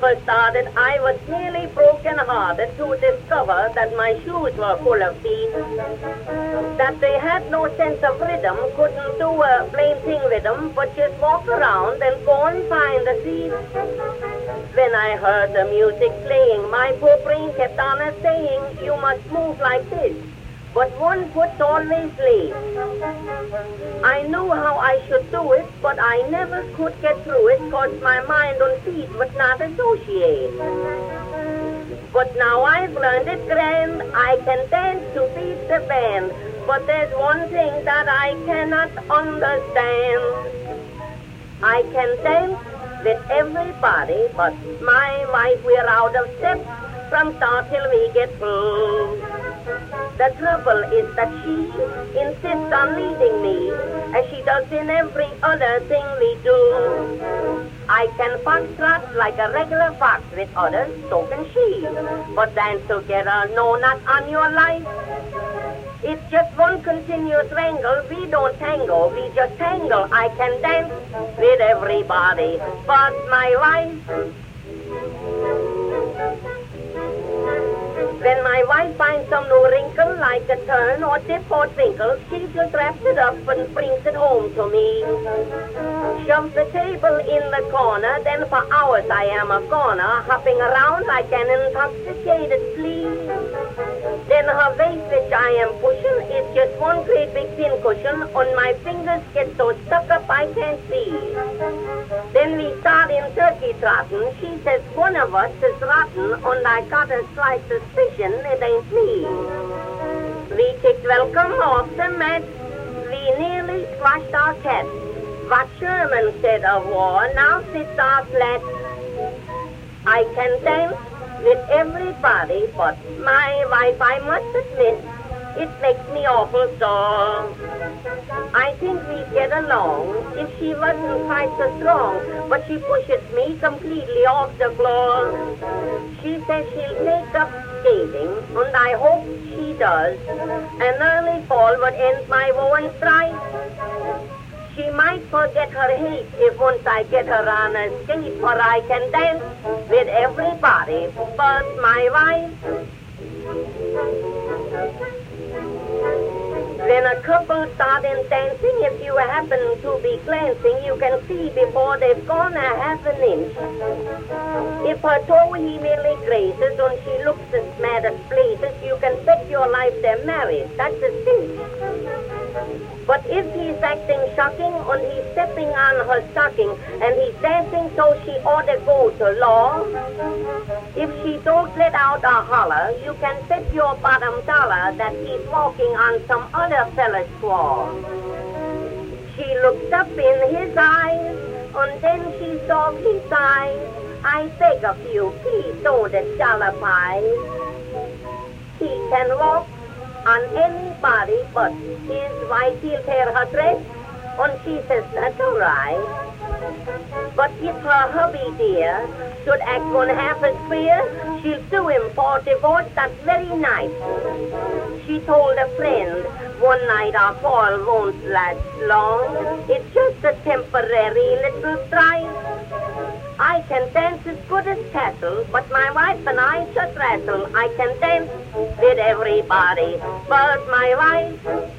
first started, I was nearly broken-hearted to discover that my shoes were full of feet, that they had no sense of rhythm, couldn't do a plain thing with them, but just walk around and go and find a seat. When I heard the music playing, my poor brain kept on saying, you must move like this. But one foot's always late. I knew how I should do it, but I never could get through it because my mind and feet would not associate. But now I've learned it grand. I can dance to beat the band. But there's one thing that I cannot understand. I can dance with everybody, but my wife, we're out of step from start till we get through. The trouble is that she insists on leading me, as she does in every other thing we do. I can foxtrot like a regular fox with others, so can she. But dance together, no, not on your life. It's just one continuous wrangle. We don't tango, we just tangle. I can dance with everybody, but my wife. When my wife finds some new wrinkle, like a turn or dip or twinkle, she just wraps it up and brings it home to me. Shoves the table in the corner, then for hours I am a goner, hopping around like an intoxicated flea. Then her waist, which I am pushing, is just one great big pin cushion, and my fingers get so stuck up I can't see. Then we start in turkey trotting. She says one of us is rotten, and I got a slight suspicion it ain't me. We kicked welcome off the mat. We nearly squashed our cat. What Sherman said of war now sits our flat. I can dance with everybody, but my wife, I must admit, it makes me awful sore. I think we'd get along if she wasn't quite so strong, but she pushes me completely off the floor. She says she'll take up skating, and I hope she does. An early fall would end my woe and strife. She might forget her hate if once I get her on a skate, for I can dance with everybody but my wife. When a couple start in dancing, if you happen to be glancing, you can see before they've gone a half an inch. If her toe he merely grazes and she looks as mad as blazes, you can bet your life they're married. That's a cinch. But if he's acting shocking and he's stepping on her stocking and he's dancing so she ought to go to law, if she don't let out a holler, you can bet your bottom dollar that he's walking on some other fella's squaw. She looked up in his eyes and then she softly sighs. I beg of you, please don't dollop eyes. He can walk on anybody but his wife. He'll tear her dress, and she says that's all right. But if her hubby dear should act one half as queer, she'll sue him for divorce that very night. She told a friend, one night our quarrel won't last long. It's just a temporary little strife. I can dance as good as Castle, but my wife and I just wrestle. I can dance with everybody but my wife.